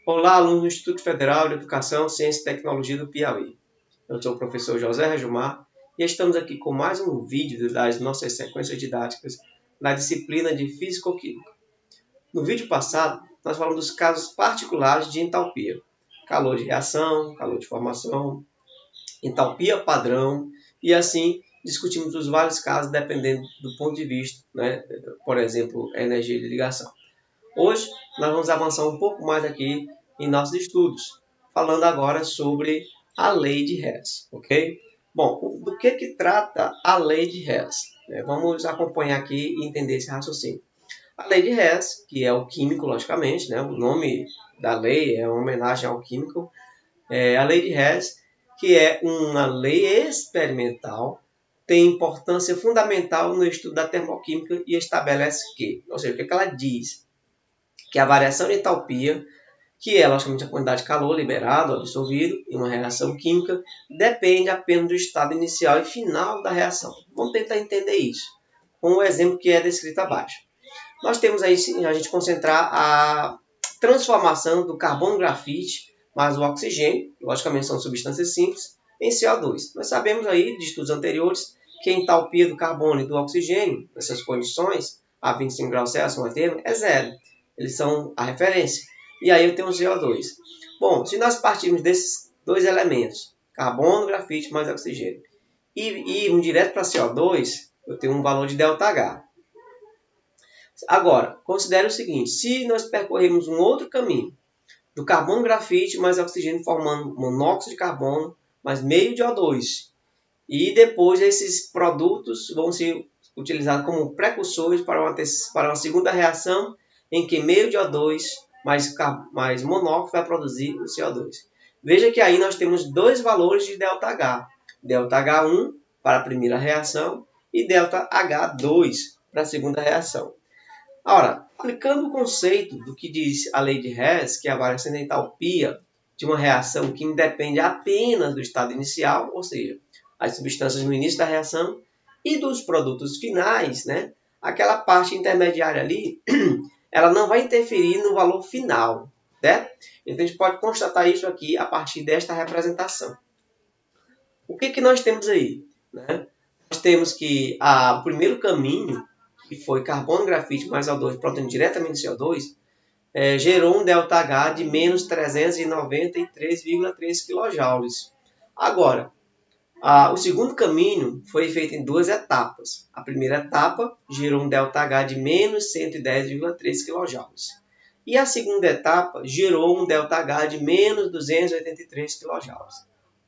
Olá, alunos do Instituto Federal de Educação, Ciência e Tecnologia do Piauí. Eu sou o professor José Rajumar e estamos aqui com mais um vídeo das nossas sequências didáticas na disciplina de Físico-Química. No vídeo passado, nós falamos dos casos particulares de entalpia: calor de reação, calor de formação, entalpia padrão e assim discutimos os vários casos dependendo do ponto de vista, por exemplo, a energia de ligação. Hoje, nós vamos avançar um pouco mais aqui em nossos estudos, falando agora sobre a lei de Hess, ok? Bom, do que trata a lei de Hess? Vamos acompanhar aqui e entender esse raciocínio. A lei de Hess, que é o químico, logicamente, o nome da lei é uma homenagem ao químico, a lei de Hess, que é uma lei experimental, tem importância fundamental no estudo da termoquímica e estabelece que, ou seja, o que ela diz? Que a variação de entalpia, que é logicamente a quantidade de calor liberado ou absorvido em uma reação química, depende apenas do estado inicial e final da reação. Vamos tentar entender isso com o exemplo que é descrito abaixo. Nós temos aí a gente concentrar a transformação do carbono grafite mais o oxigênio, que logicamente são substâncias simples, em CO2. Nós sabemos aí de estudos anteriores que a entalpia do carbono e do oxigênio, nessas condições, a 25 graus Celsius, um termo, é zero. Eles são a referência. E aí eu tenho o CO2. Bom, se nós partirmos desses dois elementos, carbono, grafite mais oxigênio, e irmos direto para CO2, eu tenho um valor de ΔH. Agora, considere o seguinte: se nós percorrermos um outro caminho, do carbono grafite mais oxigênio formando monóxido de carbono mais meio de O2, e depois esses produtos vão ser utilizados como precursores para uma segunda reação em que meio de O2 mais monóxido vai produzir o CO2. Veja que aí nós temos dois valores de ΔH. ΔH1 para a primeira reação e ΔH2 para a segunda reação. Ora, aplicando o conceito do que diz a lei de Hess, que é a variação da entalpia de uma reação que independe apenas do estado inicial, ou seja, as substâncias no início da reação, e dos produtos finais, aquela parte intermediária ali, ela não vai interferir no valor final, certo? Então a gente pode constatar isso aqui a partir desta representação. O que nós temos aí? Nós temos que o primeiro caminho, que foi carbono grafite mais O2 produzindo diretamente CO2, gerou um ΔH de menos 393,3 kJ. Agora, o segundo caminho foi feito em duas etapas. A primeira etapa gerou um ΔH de menos 110,3 kJ. E a segunda etapa gerou um ΔH de menos 283 kJ.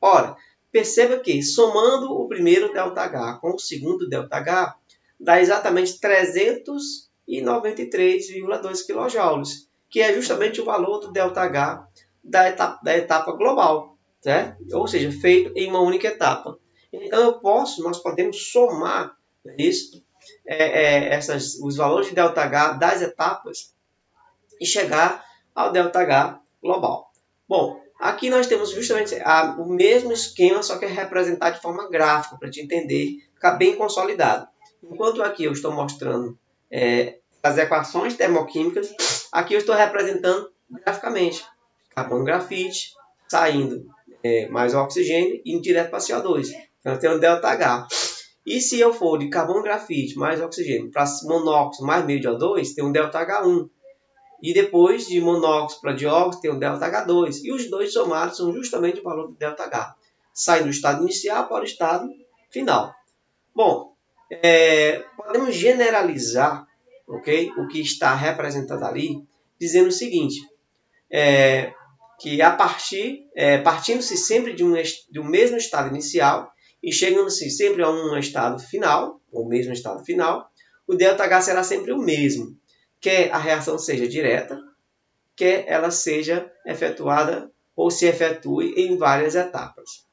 Ora, perceba que, somando o primeiro ΔH com o segundo ΔH, dá exatamente 393,2 kJ, que é justamente o valor do ΔH da etapa global, certo? Ou seja, feito em uma única etapa. Então, nós podemos somar isso, os valores de ΔH das etapas e chegar ao ΔH global. Bom, aqui nós temos justamente o mesmo esquema, só que é representado de forma gráfica, para te entender, ficar bem consolidado. Enquanto aqui eu estou mostrando as equações termoquímicas, aqui eu estou representando graficamente carbono grafite saindo mais o oxigênio e indo direto para CO2. Então eu tenho um ΔH. E se eu for de carbono grafite mais oxigênio para monóxido mais meio de O2, tem um ΔH1. E depois de monóxido para dióxido tem um ΔH2. E os dois somados são justamente o valor do ΔH. Sai do estado inicial para o estado final. Bom, podemos generalizar, okay, o que está representado ali, dizendo o seguinte, que partindo-se sempre de um mesmo estado inicial e chegando-se sempre a um estado final, o mesmo estado final, o ΔH será sempre o mesmo. Quer a reação seja direta, quer ela seja efetuada ou se efetue em várias etapas.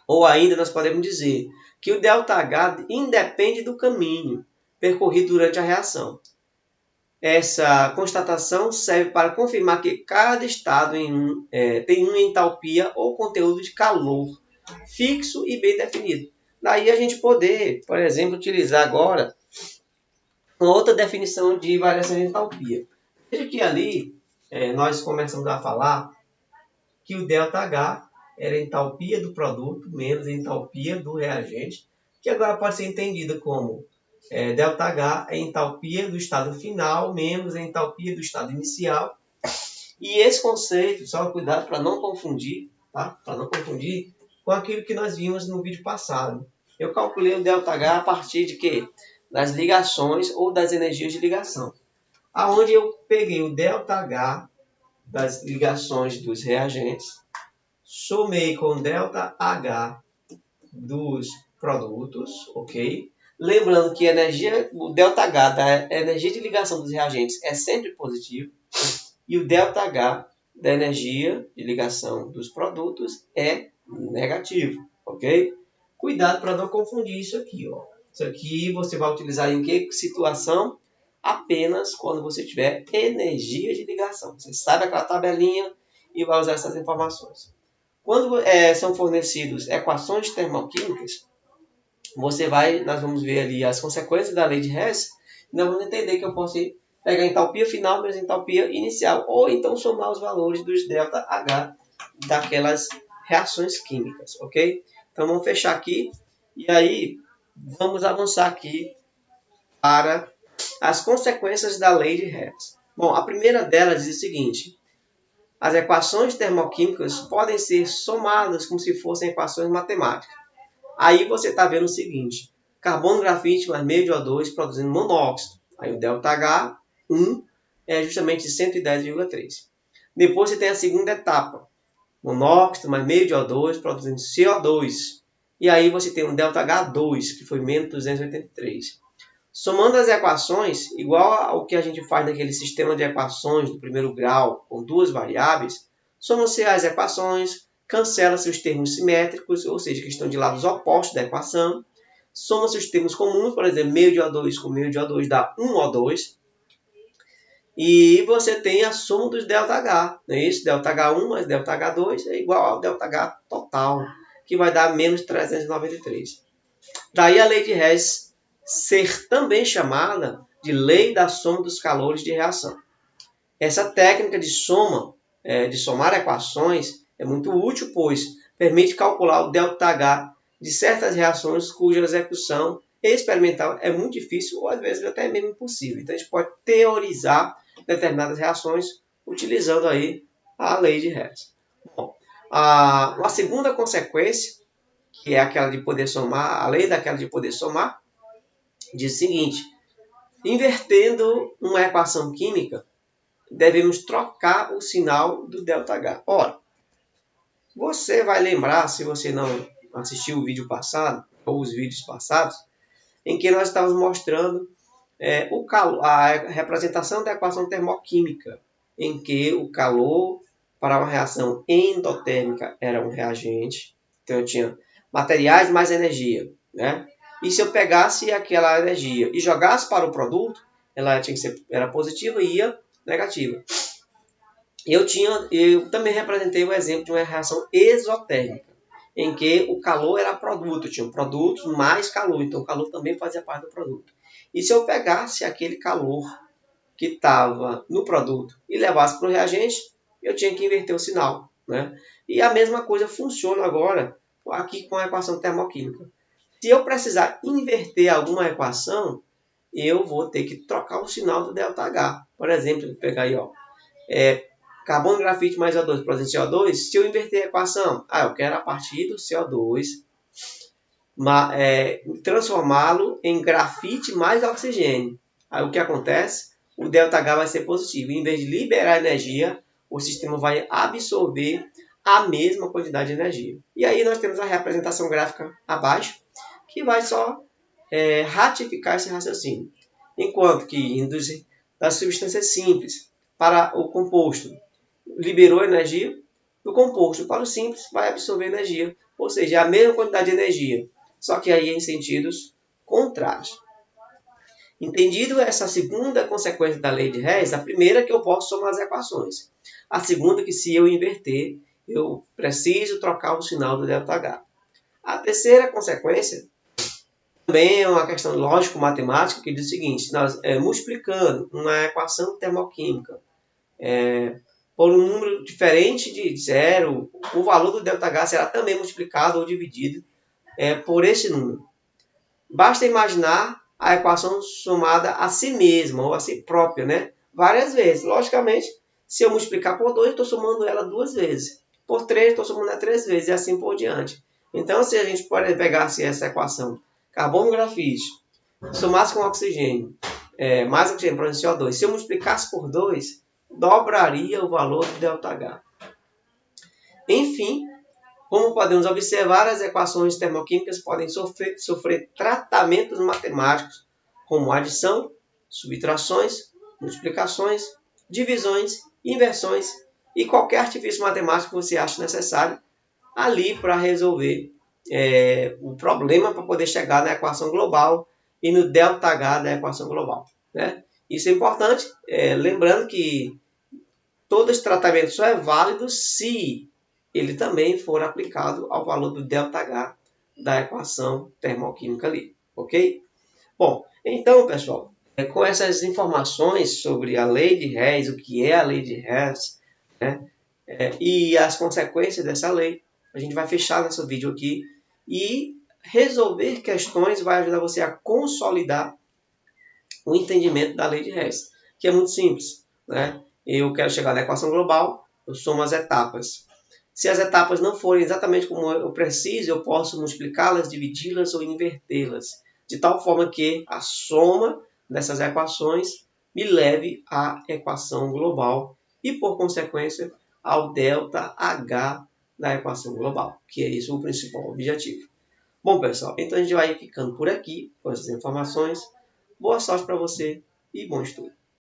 Ou ainda nós podemos dizer que o ΔH independe do caminho percorrido durante a reação. Essa constatação serve para confirmar que cada estado tem uma entalpia ou conteúdo de calor fixo e bem definido. Daí a gente poder, por exemplo, utilizar agora uma outra definição de variação de entalpia. Veja que ali nós começamos a falar que o ΔH era a entalpia do produto menos a entalpia do reagente, que agora pode ser entendida como ΔH é a entalpia do estado final menos a entalpia do estado inicial. E esse conceito, só cuidado para não confundir, tá? Para não confundir com aquilo que nós vimos no vídeo passado. Eu calculei o ΔH a partir de quê? Das ligações ou das energias de ligação. Aonde eu peguei o ΔH das ligações dos reagentes, somei com o ΔH dos produtos, ok? Lembrando que o ΔH da energia de ligação dos reagentes é sempre positivo e o ΔH da energia de ligação dos produtos é negativo, ok? Cuidado para não confundir isso aqui, ó. Isso aqui você vai utilizar em que situação? Apenas quando você tiver energia de ligação. Você sabe aquela tabelinha e vai usar essas informações. Quando são fornecidos equações termoquímicas, nós vamos ver ali as consequências da lei de Hess, e nós vamos entender que eu posso pegar a entalpia final menos a entalpia inicial, ou então somar os valores dos ΔH daquelas reações químicas, ok? Então vamos fechar aqui, e aí vamos avançar aqui para as consequências da lei de Hess. Bom, a primeira delas diz o seguinte: as equações termoquímicas podem ser somadas como se fossem equações matemáticas. Aí você está vendo o seguinte: carbono, grafite mais meio de O2 produzindo monóxido. Aí o ΔH1 é justamente 110,3. Depois você tem a segunda etapa: monóxido mais meio de O2 produzindo CO2. E aí você tem um ΔH2, que foi menos 283. Somando as equações, igual ao que a gente faz naquele sistema de equações do primeiro grau, com duas variáveis, somam-se as equações, cancela-se os termos simétricos, ou seja, que estão de lados opostos da equação, soma-se os termos comuns, por exemplo, meio de O2 com meio de O2 dá 1O2, e você tem a soma dos ΔH, não é isso? ΔH1 mais ΔH2 é igual ao ΔH total, que vai dar menos 393. Daí a lei de Hess ser também chamada de lei da soma dos calores de reação. Essa técnica de somar equações, é muito útil, pois permite calcular o ΔH de certas reações cuja execução experimental é muito difícil ou às vezes até mesmo impossível. Então a gente pode teorizar determinadas reações utilizando aí a lei de Hess. Bom, a segunda consequência, que é aquela de poder somar, a lei daquela de poder somar, diz o seguinte: invertendo uma equação química, devemos trocar o sinal do ΔH. Ora, você vai lembrar, se você não assistiu o vídeo passado, ou os vídeos passados, em que nós estávamos mostrando a representação da equação termoquímica, em que o calor para uma reação endotérmica era um reagente, então eu tinha materiais mais energia, né? E se eu pegasse aquela energia e jogasse para o produto, ela era positiva e ia negativa. Eu também representei o exemplo de uma reação exotérmica, em que o calor era produto, eu tinha produtos mais calor, então o calor também fazia parte do produto. E se eu pegasse aquele calor que estava no produto e levasse para o reagente, eu tinha que inverter o sinal, né? E a mesma coisa funciona agora aqui com a equação termoquímica. Se eu precisar inverter alguma equação, eu vou ter que trocar o sinal do ΔH. Por exemplo, vou pegar aí, carbono, grafite mais O2 produzindo CO2. Se eu inverter a equação, eu quero a partir do CO2 transformá-lo em grafite mais oxigênio. Aí o que acontece? O ΔH vai ser positivo. Em vez de liberar energia, o sistema vai absorver a mesma quantidade de energia. E aí nós temos a representação gráfica abaixo, que vai só ratificar esse raciocínio. Enquanto que das substâncias simples para o composto liberou energia, do composto para o simples vai absorver energia. Ou seja, é a mesma quantidade de energia, só que aí em sentidos contrários. Entendido essa segunda consequência da lei de Hess, a primeira é que eu posso somar as equações. A segunda é que se eu inverter, eu preciso trocar o sinal do ΔH. A terceira consequência também é uma questão lógico-matemática que diz o seguinte: nós multiplicando uma equação termoquímica por um número diferente de 0, o valor do ΔH será também multiplicado ou dividido por esse número. Basta imaginar a equação somada a si mesma, ou a si própria, né? Várias vezes. Logicamente, se eu multiplicar por 2, estou somando ela 2 vezes. Por 3, estou somando ela 3 vezes, e assim por diante. Então, se a gente pode pegar essa equação, carbono grafite, somasse com oxigênio, mais oxigênio para o CO2, se eu multiplicasse por 2, dobraria o valor do ΔH. Enfim, como podemos observar, as equações termoquímicas podem sofrer tratamentos matemáticos, como adição, subtrações, multiplicações, divisões, inversões e qualquer artifício matemático que você ache necessário ali para resolver o problema para poder chegar na equação global e no ΔH da equação global, né? Isso é importante, lembrando que todo esse tratamento só é válido se ele também for aplicado ao valor do ΔH da equação termoquímica ali, ok? Bom, então, pessoal, com essas informações sobre a lei de Hess, o que é a lei de Hess, né, e as consequências dessa lei, a gente vai fechar nosso vídeo aqui e resolver questões vai ajudar você a consolidar o entendimento da lei de Hess, que é muito simples, né? Eu quero chegar na equação global, eu somo as etapas. Se as etapas não forem exatamente como eu preciso, eu posso multiplicá-las, dividi-las ou invertê-las, de tal forma que a soma dessas equações me leve à equação global e, por consequência, ao ΔH da equação global, que é isso o principal objetivo. Bom, pessoal, então a gente vai ficando por aqui com essas informações. Boa sorte para você e bom estudo.